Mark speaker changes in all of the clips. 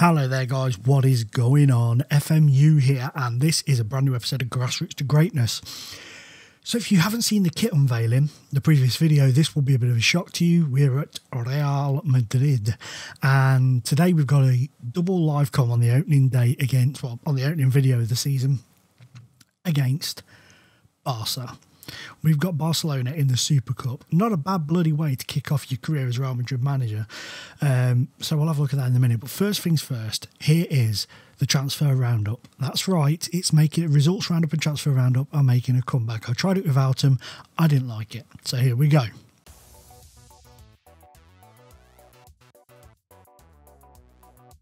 Speaker 1: Hello there guys, what is going on? FMU here, and this is a brand new episode of Grassroots to Greatness. So if you haven't seen the kit unveiling, the previous video, this will be a bit of a shock to you. We're at Real Madrid, and today we've got a double Livecom on the opening day against, well, on the opening video of the season against Barca. We've got Barcelona in the Super Cup. Not a bad bloody way to kick off your career as Real Madrid manager. So we'll have a look at that in a minute. But first things first, here is the transfer roundup. That's right, it's making a results roundup and transfer roundup are making a comeback. I tried it without them. I didn't like it. So here we go.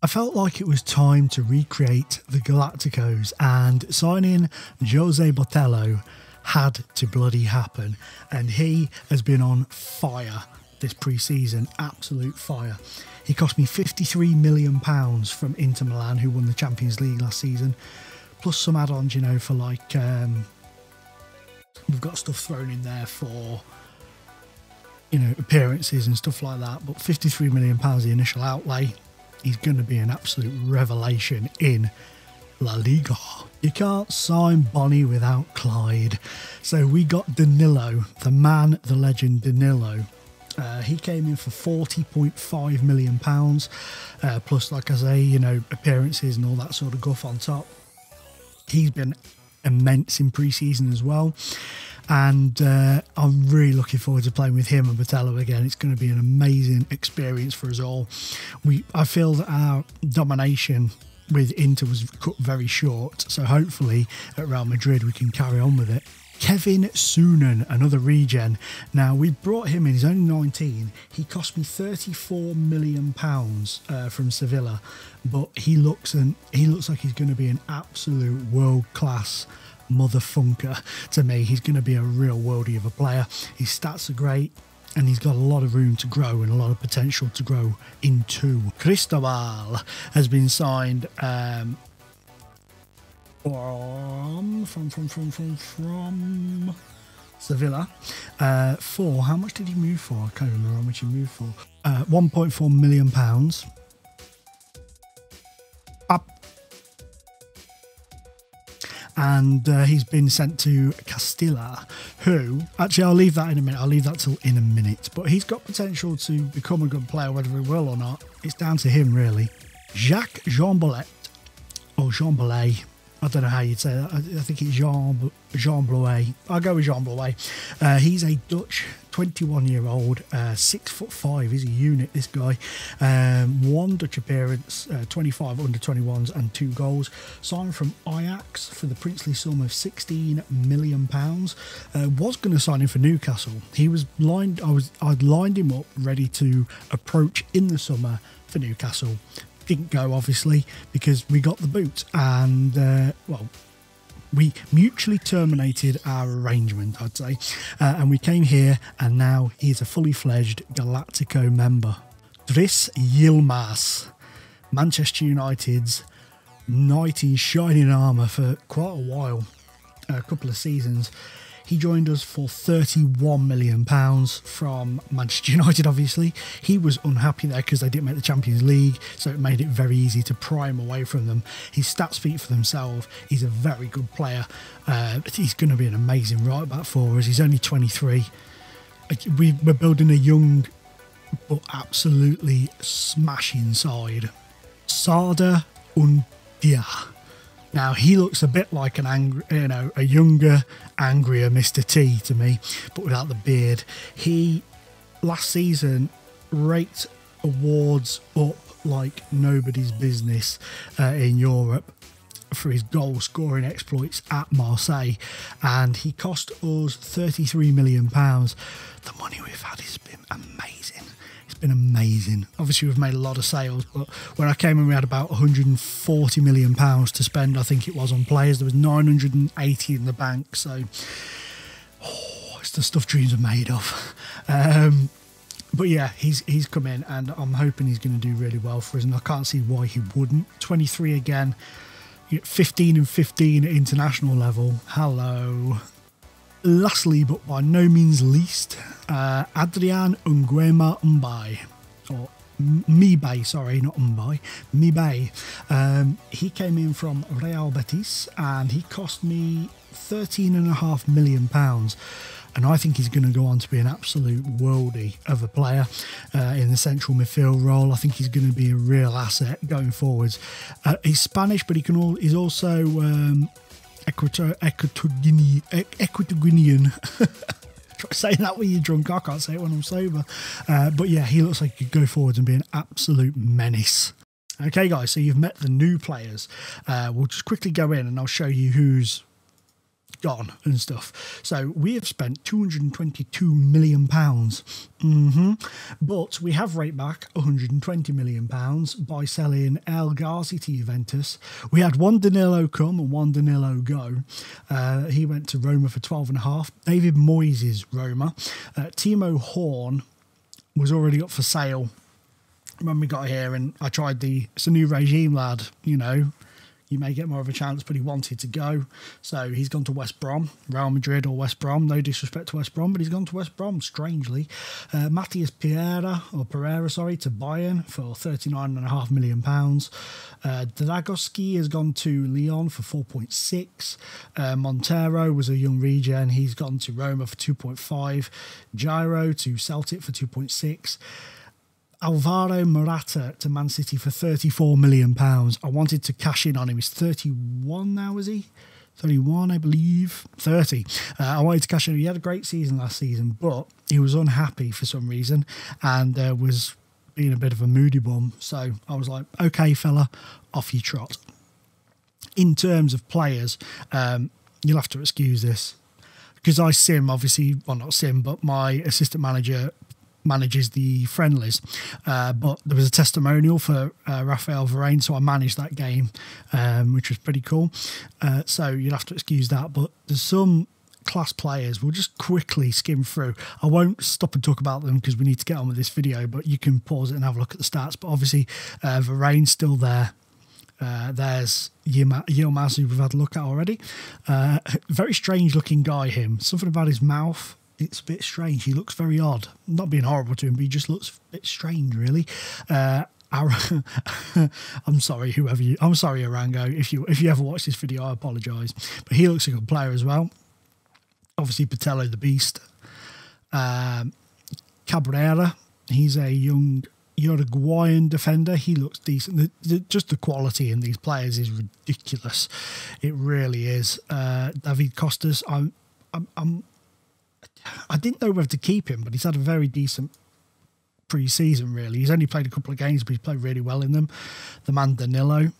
Speaker 1: I felt like it was time to recreate the Galacticos, and signing Jose Botello had to bloody happen, and he has been on fire this pre-season, absolute fire. He cost me £53 million from Inter Milan, who won the Champions League last season, plus some add-ons, you know, for like we've got stuff thrown in there for, you know, appearances and stuff like that. But £53 million the initial outlay. He's going to be an absolute revelation in La Liga. You can't sign Bonnie without Clyde. So we got Danilo, the man, the legend Danilo. He came in for £40.5 million, plus, like I say, you know, appearances and all that sort of guff on top. He's been immense in pre-season as well. And I'm really looking forward to playing with him and Botello again. It's going to be an amazing experience for us all. I feel that our domination with Inter was cut very short, so hopefully at Real Madrid we can carry on with it. Kevin Soonen, another regen. Now, we brought him in, he's only 19. He cost me £34 million from Sevilla, but he looks like he's going to be an absolute world-class motherfunker to me. He's going to be a real worldie of a player. His stats are great, and he's got a lot of room to grow and a lot of potential to grow into. Cristobal has been signed from Sevilla for, how much did he move for? I can't remember how much he moved for. £1.4 million. And he's been sent to Castilla, who, actually I'll leave that in a minute, I'll leave that till in a minute, but he's got potential to become a good player, whether he will or not, it's down to him really. Jacques Jean-Boulet, or Jean-Boulet, I don't know how you'd say that, I think it's Jean-Boulet, I'll go with Jean-Boulet. He's a Dutch 21-year-old, 6'5", he's a unit, this guy. One Dutch appearance, 25 under-21s and 2 goals. Signed from Ajax for the princely sum of £16 million. Was going to sign him for Newcastle. He was I'd lined him up ready to approach in the summer for Newcastle. Didn't go, obviously, because we got the boot, and well, we mutually terminated our arrangement, I'd say, and we came here, and now he's a fully fledged Galactico member. Dries Yilmaz, Manchester United's knight in shining armour for quite a while, a couple of seasons. He joined us for £31 million from Manchester United, obviously. He was unhappy there because they didn't make the Champions League, so it made it very easy to pry him away from them. His stats speak for themselves. He's a very good player. He's going to be an amazing right back for us. He's only 23. We're building a young but absolutely smashing side. Sada Undia. Now, he looks a bit like a younger, angrier Mr. T to me, but without the beard. He, last season, raked awards up like nobody's business in Europe for his goal-scoring exploits at Marseille, and he cost us £33 million. The money we've had has been amazing. It's been amazing. Obviously, we've made a lot of sales, but when I came in, we had about £140 million to spend, I think it was, on players. There was 980 in the bank, so it's the stuff dreams are made of. But yeah, he's come in, and I'm hoping he's going to do really well for us, and I can't see why he wouldn't. 23 again, 15 and 15 at international level. Hello. Lastly, but by no means least, Adrian Nguema Mbai, or Mibe, sorry, not Mumbai, Mibe. He came in from Real Betis and he cost me £13.5 million. And I think he's going to go on to be an absolute worldie of a player in the central midfield role. I think he's going to be a real asset going forwards. He's Spanish, but he's also Ecuadorian. Try saying that when you're drunk. I can't say it when I'm sober. But yeah, he looks like he could go forwards and be an absolute menace. Okay, guys, so you've met the new players. We'll just quickly go in and I'll show you who's gone and stuff. So we have spent £222 million. But we have raked back £120 million by selling El Ghazi to Juventus. We had one Danilo come and one Danilo go. He went to Roma for 12.5. David Moyes' Roma. Timo Horn was already up for sale when we got here, and I tried it's a new regime, lad, you know. You may get more of a chance, but he wanted to go. So he's gone to West Brom, Real Madrid or West Brom. No disrespect to West Brom, but he's gone to West Brom, strangely. Matthias Pereira, to Bayern for £39.5 million. Dragoski has gone to Lyon for 4.6. Montero was a young regen. He's gone to Roma for 2.5. Gyro to Celtic for 2.6. Alvaro Morata to Man City for £34 million. I wanted to cash in on him. He's 31 now, is he? 31, I believe. 30. I wanted to cash in. He had a great season last season, but he was unhappy for some reason and was being a bit of a moody bum. So I was like, okay, fella, off you trot. In terms of players, you'll have to excuse this because I sim, obviously, well, not sim, but my assistant manager manages the friendlies, but there was a testimonial for Raphael Varane, so I managed that game, which was pretty cool. So you'll have to excuse that, but there's some class players. We'll just quickly skim through. I won't stop and talk about them because we need to get on with this video, but you can pause it and have a look at the stats. But obviously Varane's still there. There's Yilmaz, who we've had a look at already. Very strange looking guy, him. Something about his mouth. It's a bit strange. He looks very odd. Not being horrible to him, but he just looks a bit strange, really. I'm sorry, I'm sorry, Arango. If you ever watch this video, I apologise. But he looks a good player as well. Obviously, Patello the Beast. Cabrera, he's a young Uruguayan defender. He looks decent. Just the quality in these players is ridiculous. It really is. David Costas, I didn't know whether to keep him, but he's had a very decent pre-season, really. He's only played a couple of games, but he's played really well in them. The man Danilo.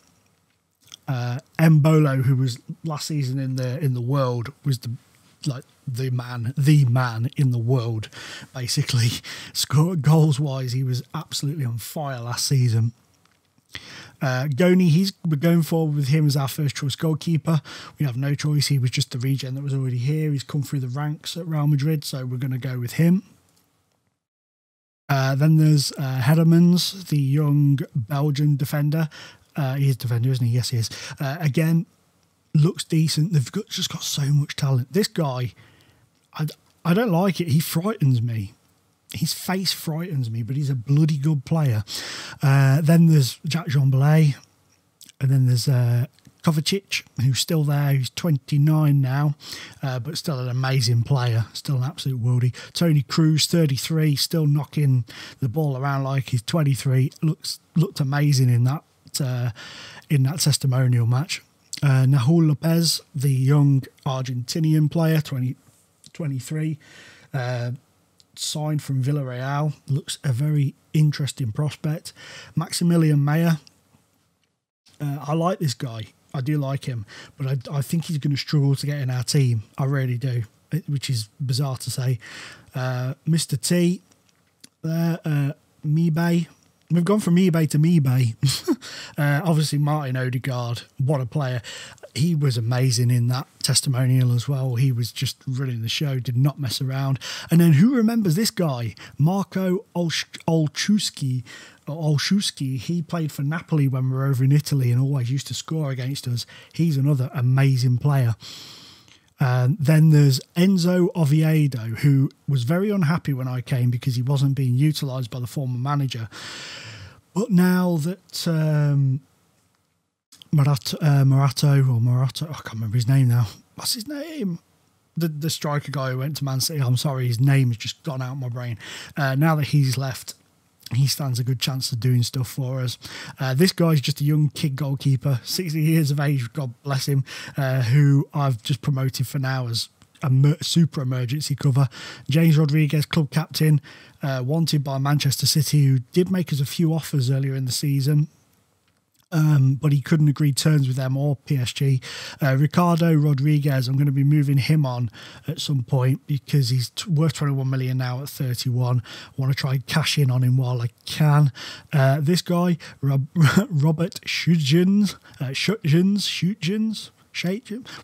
Speaker 1: Mbolo, who was last season in the world, was the man in the world, basically. Goals-wise, he was absolutely on fire last season. Goni, we're going forward with him as our first choice goalkeeper. We have no choice. He was just the regen that was already here. He's come through the ranks at Real Madrid, so we're going to go with him. Then there's Hedemans, the young Belgian defender. He is defender, isn't he? Yes, he is. Again, looks decent. They've just got so much talent. This guy, I don't like it. He frightens me. His face frightens me, but he's a bloody good player. Then there's Jack Jean-Belay. And then there's Kovacic, who's still there. He's 29 now, but still an amazing player. Still an absolute worldie. Tony Cruz, 33, still knocking the ball around like he's 23. Looked amazing in that testimonial match. Nahul Lopez, the young Argentinian player, 23. Signed from Villarreal, looks a very interesting prospect. Maximilian Meyer, I like this guy. I do like him, but I think he's going to struggle to get in our team. I really do, which is bizarre to say. Mr. T, Mibe. We've gone from eBay to Mibe. Obviously, Martin Odegaard, what a player. He was amazing in that testimonial as well. He was just running the show, did not mess around. And then who remembers this guy? Marco Olszewski. He played for Napoli when we were over in Italy and always used to score against us. He's another amazing player. Then there's Enzo Oviedo, who was very unhappy when I came because he wasn't being utilised by the former manager. But now that Morato, I can't remember his name now. What's his name? The striker guy who went to Man City. I'm sorry, his name has just gone out of my brain. Now that he's left, he stands a good chance of doing stuff for us. This guy's just a young kid goalkeeper, 60 years of age, God bless him, who I've just promoted for now as a super emergency cover. James Rodriguez, club captain, wanted by Manchester City, who did make us a few offers earlier in the season. But he couldn't agree terms with them or PSG. Ricardo Rodriguez, I'm going to be moving him on at some point because he's worth 21 million now at 31. I want to try and cash in on him while I can. This guy, Robert Schutjens,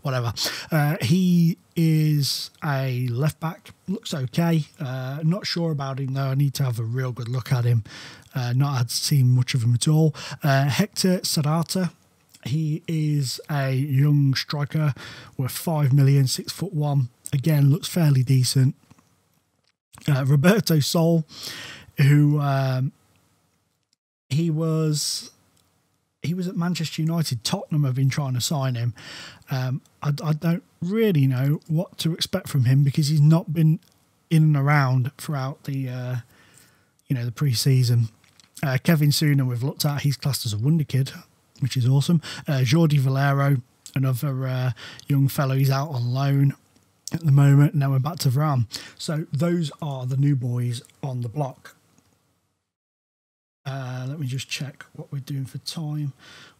Speaker 1: whatever. He is a left back. Looks okay. Not sure about him though. I need to have a real good look at him. Not had seen much of him at all. Hector Sarata. He is a young striker worth 5 million, 6'1". Again, looks fairly decent. Roberto Sol, who he was at Manchester United. Tottenham have been trying to sign him. I don't really know what to expect from him because he's not been in and around throughout the the pre-season. Kevin Sooner we've looked at. He's classed as a wonder kid, which is awesome. Jordi Valero, another young fellow. He's out on loan at the moment. Now we're back to Varane. So those are the new boys on the block. Let me just check what we're doing for time.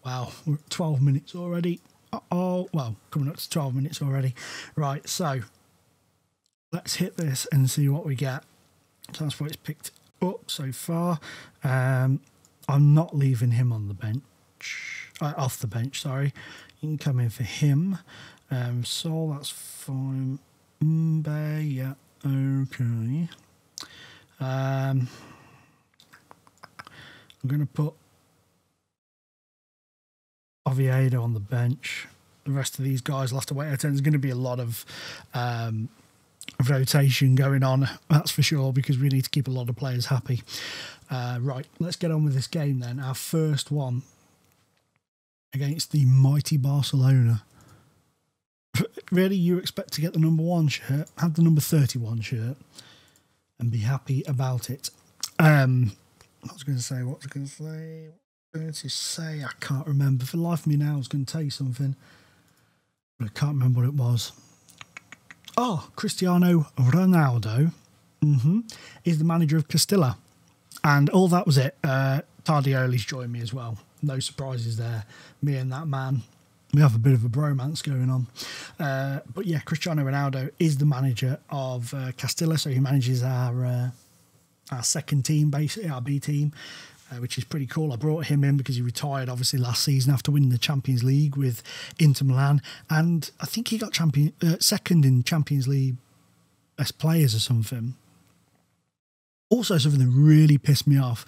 Speaker 1: Wow, we're at 12 minutes already. Well, coming up to 12 minutes already. Right, so let's hit this and see what we get. Transport is picked up so far. I'm not leaving him on the bench. Off the bench, sorry. You can come in for him. Sol, that's fine. Yeah, okay. I'm going to put Oviedo on the bench. The rest of these guys will have to wait. There's going to be a lot of rotation going on, that's for sure, because we need to keep a lot of players happy. Right, let's get on with this game then. Our first one against the mighty Barcelona. Really, you expect to get the number 1 shirt, have the number 31 shirt, and be happy about it. What was I going to say? I can't remember. For the life of me now, I was going to tell you something, but I can't remember what it was. Oh, Cristiano Ronaldo is the manager of Castilla. And all that was it. Tardioli's joined me as well. No surprises there. Me and that man, we have a bit of a bromance going on. But yeah, Cristiano Ronaldo is the manager of Castilla. So he manages our second team, basically, our B team, which is pretty cool. I brought him in because he retired, obviously, last season after winning the Champions League with Inter Milan. And I think he got second in Champions League best players or something. Also, something that really pissed me off.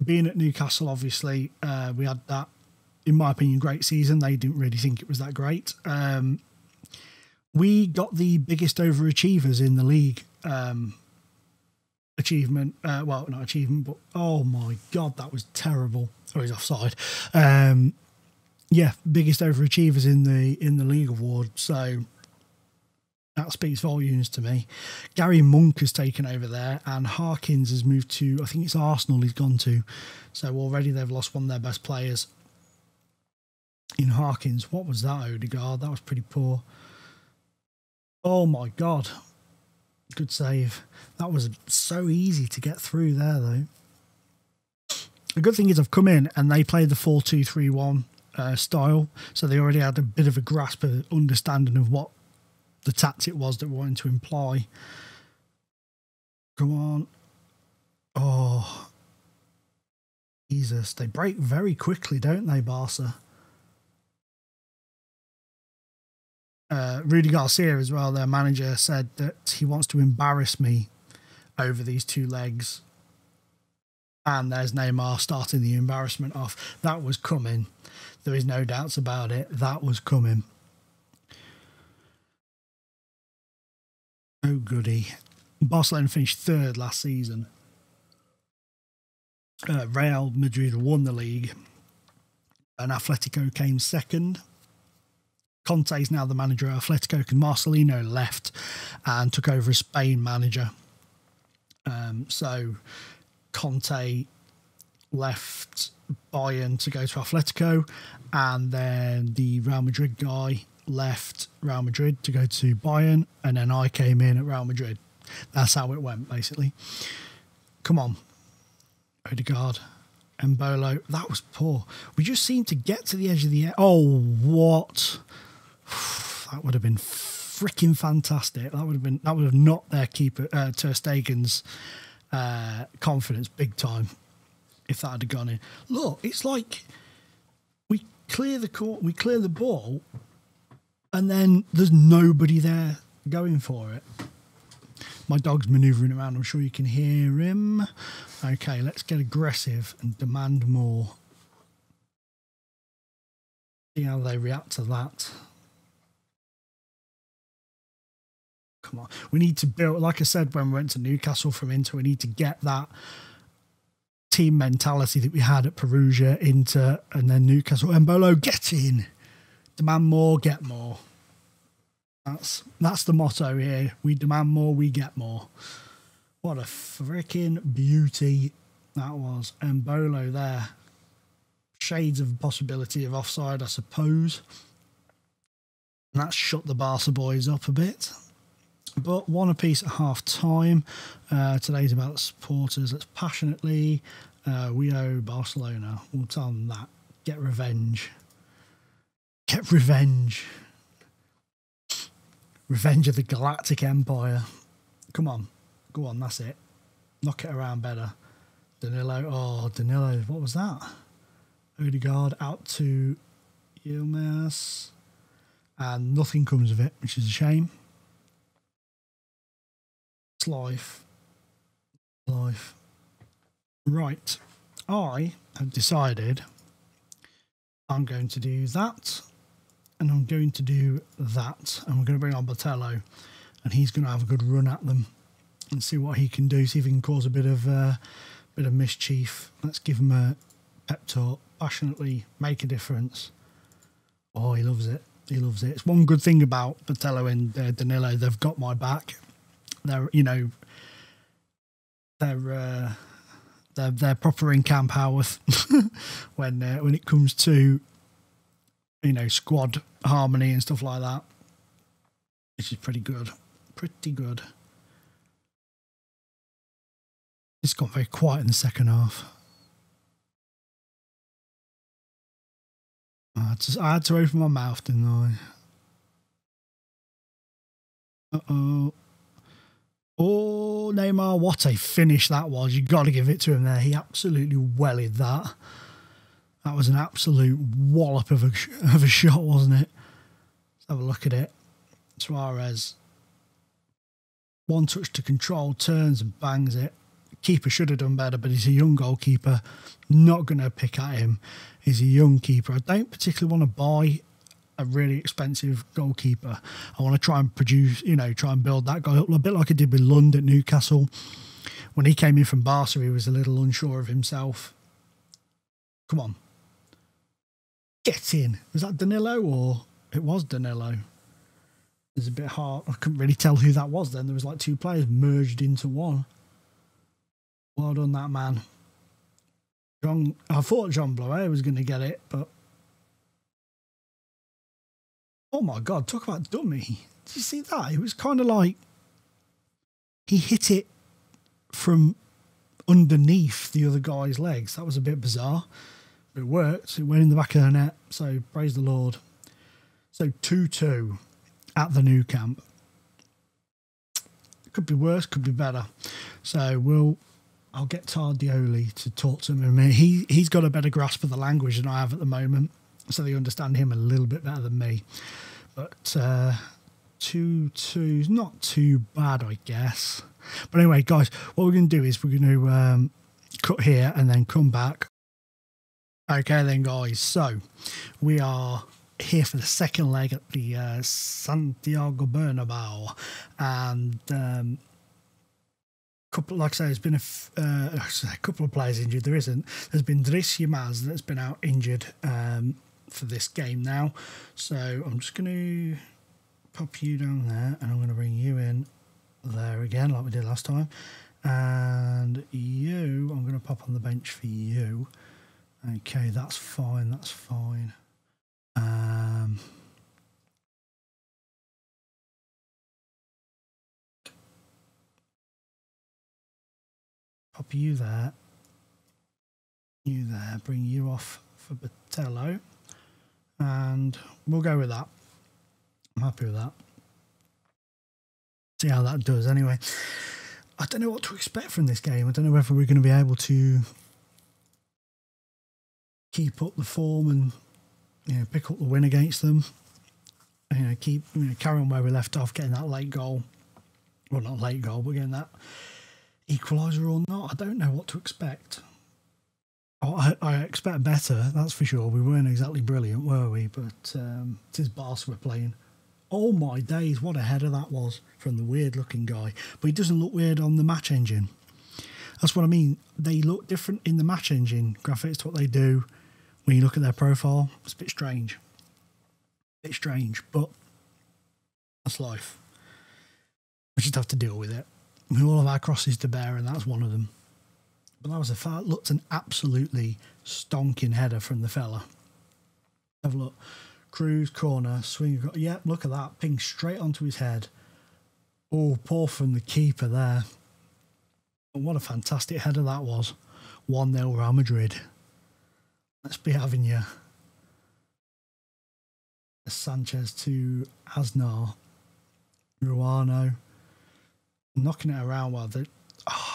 Speaker 1: Being at Newcastle, obviously, we had that, in my opinion, great season. They didn't really think it was that great. We got the biggest overachievers in the league. Achievement, well, not achievement, but oh my God, that was terrible. Oh, he's offside. Yeah, biggest overachievers in the league award. So that speaks volumes to me. Gary Monk has taken over there, and Harkins has moved to, I think it's Arsenal he's gone to. So already they've lost one of their best players in Harkins. What was that, Odegaard? That was pretty poor. Oh my God. Good save. That was so easy to get through there, though. The good thing is I've come in and they played the 4-2-3-1 style, so they already had a bit of a grasp of understanding of what the tactic was that we wanted to imply. Come on. Oh, Jesus. They break very quickly, don't they, Barca? Rudy Garcia as well, their manager, said that he wants to embarrass me over these 2 legs. And there's Neymar starting the embarrassment off. That was coming. There is no doubts about it. That was coming. Oh, goody. Barcelona finished 3rd last season. Real Madrid won the league and Atletico came second. Conte is now the manager at Atletico because Marcelino left and took over as Spain manager. So Conte left Bayern to go to Atletico, and then the Real Madrid guy left Real Madrid to go to Bayern, and then I came in at Real Madrid. That's how it went, basically. Come on. Odegaard. Mbolo. That was poor. We just seemed to get to the edge of the air. Oh, what? That would have been freaking fantastic. That would have knocked their keeper, Ter Stegen's confidence big time if that had gone in. Look, it's like we clear the court, we clear the ball, and then there's nobody there going for it. My dog's manoeuvring around. I'm sure you can hear him. Okay, let's get aggressive and demand more. See how they react to that. Come on. We need to build, like I said, when we went to Newcastle from Inter, we need to get that team mentality that we had at Perugia, Inter, and then Newcastle. Mbolo, get in. Demand more, get more. That's the motto here. We demand more, we get more. What a freaking beauty that was. Mbolo there. Shades of possibility of offside, I suppose. And that shut the Barca boys up a bit. But one apiece at half time. Today's about the supporters. Let's passionately. We owe Barcelona. We'll tell them that. Get revenge. Get revenge. Revenge of the Galactic Empire. Come on. Go on, that's it. Knock it around better. Danilo. Oh, Danilo. What was that? Odegaard out to Yilmaz. And nothing comes of it, which is a shame. It's life. Life. Right. I have decided I'm going to do that. And I'm going to do that. And we're going to bring on Botello. And he's going to have a good run at them. And see what he can do. See if he can cause a bit of mischief. Let's give him a pep talk. Passionately make a difference. Oh, he loves it. He loves it. It's one good thing about Botello and Danilo. They've got my back. They're, you know, they're proper in Camp Howarth when it comes to, you know, squad harmony and stuff like that. Which is pretty good. Pretty good. It's got very quiet in the second half. I had to open my mouth, didn't I? Uh-oh. Oh, Neymar, what a finish that was. You've got to give it to him there. He absolutely wellied that. That was an absolute wallop of a shot, wasn't it? Let's have a look at it. Suarez. One touch to control, turns and bangs it. Keeper should have done better, but he's a young goalkeeper. Not going to pick at him. He's a young keeper. I don't particularly want to buy a really expensive goalkeeper. I want to try and produce, you know, try and build that guy up a bit like I did with Lund at Newcastle. When he came in from Barca, he was a little unsure of himself. Come on. Get in. Was that Danilo or it was Danilo? It's a bit hard. I couldn't really tell who that was then. There was like two players merged into one. Well done, that man. I thought Jean Bloet was going to get it, but... Oh my God, talk about dummy. Did you see that? It was kind of like... He hit it from underneath the other guy's legs. That was a bit bizarre. But it worked. It went in the back of the net. So, praise the Lord. So, 2-2 at the new camp. Could be worse, could be better. So, I'll get Tardioli to talk to him in a minute. He's got a better grasp of the language than I have at the moment, so they understand him a little bit better than me. But 2-2 is not too bad, I guess. But anyway, guys, what we're going to do is we're going to cut here and then come back. Okay then, guys, so we are here for the second leg at the Santiago Bernabeu, and couple, like I say, there's been a couple of players injured. There's been Driss Yilmaz that's been out injured for this game now. So I'm just going to pop you down there, and I'm going to bring you in there again, like we did last time. And you, I'm going to pop on the bench for you. Okay, that's fine. That's fine. Pop you there. You there. Bring you off for Botello. And we'll go with that. I'm happy with that. See how that does anyway. I don't know what to expect from this game. I don't know whether we're going to be able to keep up the form and, you know, pick up the win against them. You know, keep, you know, carry on where we left off, getting that late goal. Well, not late goal, but getting that equaliser or not. I don't know what to expect. Oh, I expect better, that's for sure. We weren't exactly brilliant, were we? But it is Barca we're playing. Oh my days, what a header that was from the weird looking guy. But he doesn't look weird on the match engine. That's what I mean. They look different in the match engine graphics to what they do when you look at their profile. It's a bit strange. But that's life. We just have to deal with it. We all have our crosses to bear, and that's one of them. But that was looked an absolutely stonking header from the fella. Have a look. Cruz, corner, swing. Yeah, look at that. Ping straight onto his head. Oh, poor from the keeper there. But what a fantastic header that was. 1-0 Real Madrid. Let's be having you. Sanchez to Aznar. Ruano. Knocking it around while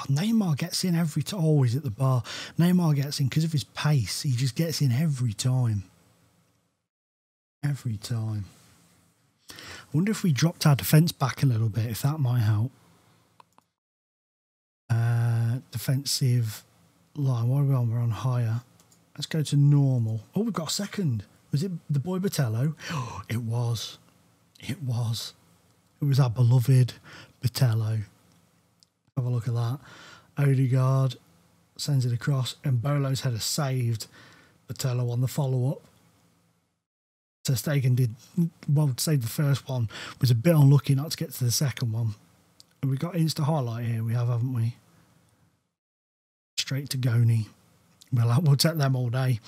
Speaker 1: Neymar gets in every time. Always at the bar. Neymar gets in because of his pace. He just gets in every time. Every time. I wonder if we dropped our defence back a little bit, if that might help. Defensive line. What are we on? We're on higher. Let's go to normal. Oh, we've got a second. Was it the boy Botello? Oh, it was. It was. It was our beloved Botello. Have a look at that. Odegaard sends it across, and Bolo's header saved Botello on the follow-up. Ter Stegen did, well, to say the first one was a bit unlucky not to get to the second one. And we got Insta highlight here, we have, haven't we? Straight to Goni. We'll take them all day.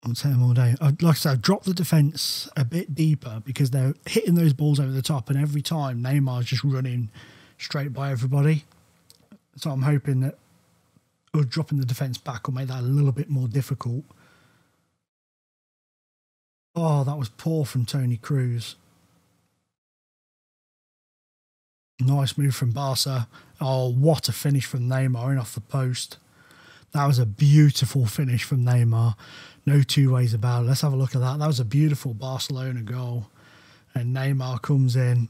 Speaker 1: I'll take them all day. Like I said, I've dropped the defence a bit deeper because they're hitting those balls over the top, and every time Neymar's just running straight by everybody. So I'm hoping that dropping the defence back will make that a little bit more difficult. Oh, that was poor from Toni Kroos. Nice move from Barca. Oh, what a finish from Neymar in off the post. That was a beautiful finish from Neymar. No two ways about it. Let's have a look at that. That was a beautiful Barcelona goal. And Neymar comes in.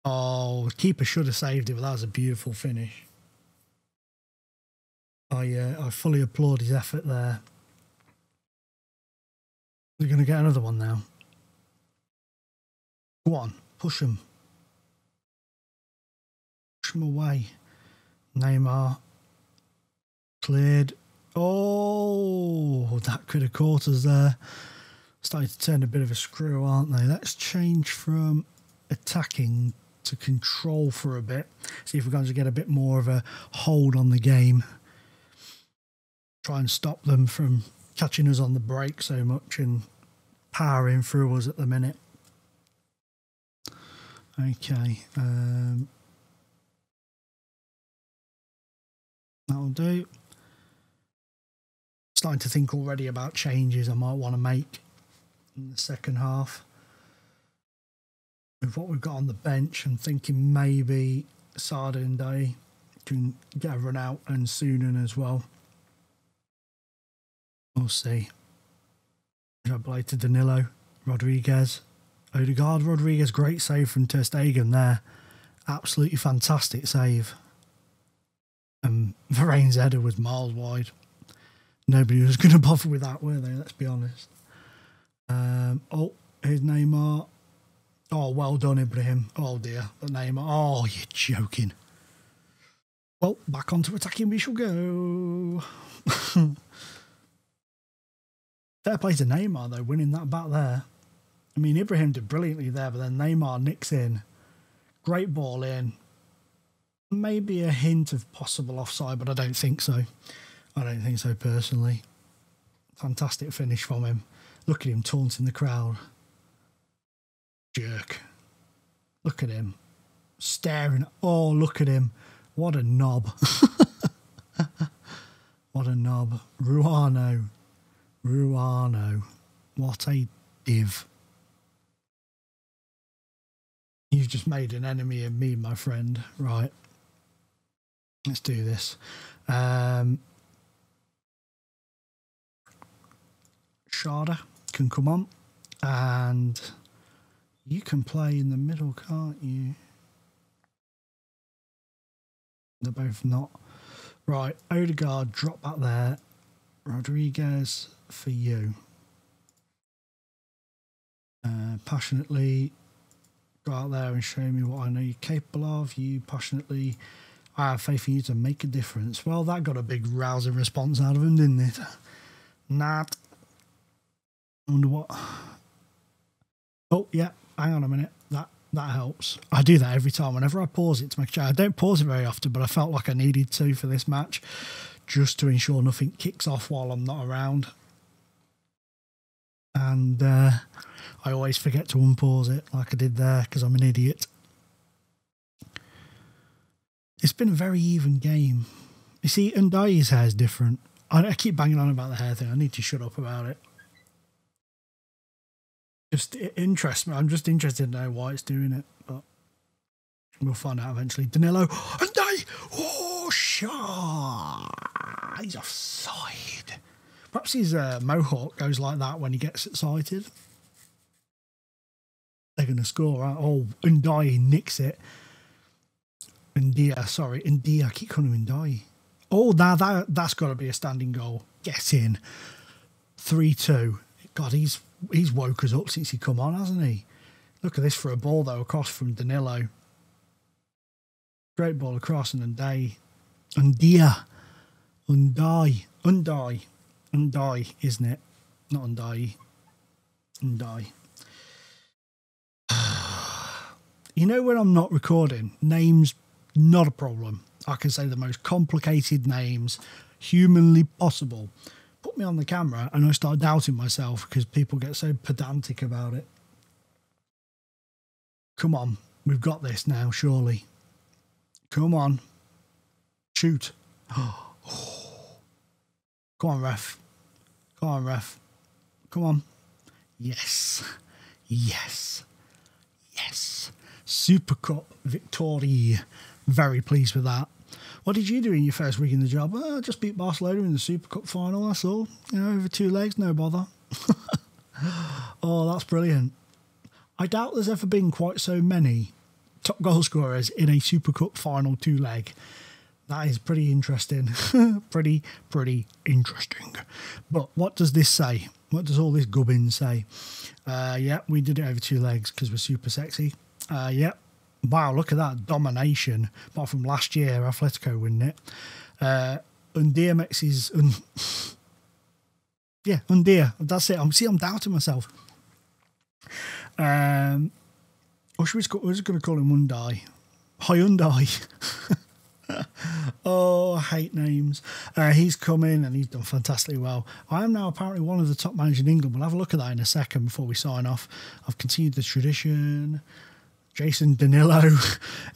Speaker 1: Oh, the keeper should have saved it, but that was a beautiful finish. I fully applaud his effort there. We're going to get another one now. Go on, push him. Push him away. Neymar. Cleared. Oh, that could have caught us there. Starting to turn a bit of a screw, aren't they? Let's change from attacking to control for a bit. See if we're going to get a bit more of a hold on the game. Try and stop them from catching us on the break so much and powering through us at the minute. Okay. That'll do. Starting to think already about changes I might want to make in the second half. With what we've got on the bench, I'm thinking maybe Sardin Day can get a run out and Sunan as well. We'll see. Play to Danilo, Rodriguez, Odegaard, Rodriguez, great save from Ter Stegen there. Absolutely fantastic save. Varane's header was miles wide. Nobody was going to bother with that, were they? Let's be honest. Oh, here's Neymar. Oh, well done, Ibrahim. Oh, dear. The name. Oh, you're joking. Well, back onto attacking we shall go. Fair play to Neymar, though, winning that back there. I mean, Ibrahim did brilliantly there, but then Neymar nicks in. Great ball in. Maybe a hint of possible offside, but I don't think so. I don't think so personally. Fantastic finish from him. Look at him taunting the crowd. Jerk. Look at him. Staring. Oh, look at him. What a knob. What a knob. Ruano. Ruano. What a div. You've just made an enemy of me, my friend. Right. Let's do this. Sharda can come on, and you can play in the middle, can't you? They're both not. Right, Odegaard, drop back there. Rodriguez for you. Passionately, go out there and show me what I know you're capable of. You passionately, I have faith in you to make a difference. Well, that got a big rousing response out of him, didn't it? Not. I wonder what. Oh, yeah, hang on a minute. That helps. I do that every time. Whenever I pause it to make sure. I don't pause it very often, but I felt like I needed to for this match, just to ensure nothing kicks off while I'm not around. And I always forget to unpause it like I did there because I'm an idiot. It's been a very even game. You see, Ndai's hair is different. I keep banging on about the hair thing. I need to shut up about it. Just it interests me. I'm just interested to know why it's doing it, but we'll find out eventually. Danilo, Ndai! Oh, he's offside. Perhaps his mohawk goes like that when he gets excited. They're going to score, right? Oh, Ndai nicks it. Ndia, sorry. Ndia, I keep calling him Ndai. Oh, now that's got to be a standing goal. Get in. 3-2. God, he's woke us up since he come on, hasn't he? Look at this for a ball, though, across from Danilo. Great ball across, and Ndai. Ndai, isn't it? Not Ndai. Ndai. You know, when I'm not recording, names, not a problem. I can say the most complicated names humanly possible. Put me on the camera and I start doubting myself because people get so pedantic about it. Come on, we've got this now, surely. Come on. Shoot. Oh. Come on, ref. Come on, ref. Come on. Yes. Yes. Yes. Super Cup victory. Very pleased with that. What did you do in your first week in the job? I just beat Barcelona in the Super Cup final, that's all. You know, over 2 legs, no bother. Oh, that's brilliant. I doubt there's ever been quite so many top goal scorers in a Super Cup final 2-leg. That is pretty interesting. pretty interesting. But what does this say? What does all this gubbin say? Yeah, we did it over 2 legs because we're super sexy. Yep. Wow, look at that domination. Apart from last year, Atletico winning it. Undia makes his... yeah, Undia. That's it. I'm doubting myself. Or we're just going to call him Hyundai. Hyundai. Oh, I hate names. He's come in and he's done fantastically well. I am now apparently one of the top managers in England. We'll have a look at that in a second before we sign off. I've continued the tradition. Jason Danilo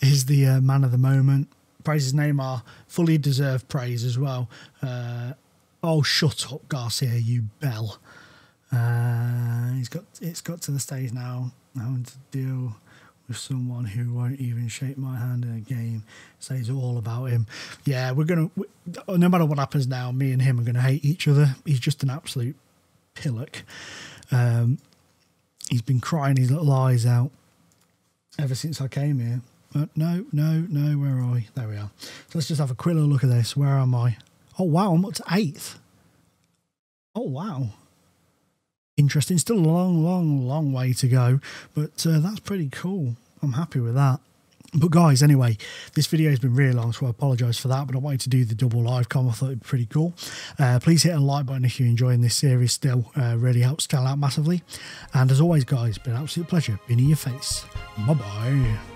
Speaker 1: is the man of the moment. Praises Neymar, fully deserved praise as well. Oh, shut up, Garcia, you bell. It's got to the stage now. Having to deal with someone who won't even shake my hand in a game. Says all about him. Yeah, no matter what happens now, me and him are gonna hate each other. He's just an absolute pillock. He's been crying his little eyes out ever since I came here. No, where are we? There we are. So let's just have a quick little look at this. Where am I? Oh, wow, I'm up to 8th. Oh, wow. interesting. Still a long way to go, but that's pretty cool. I'm happy with that. But guys, anyway, this video has been really long, so I apologise for that, but I wanted to do the double Livecom. I thought it'd be pretty cool. Please hit a like button if you're enjoying this series still. Really helps Cal out massively. And as always, guys, it's been an absolute pleasure being in your face. Bye-bye.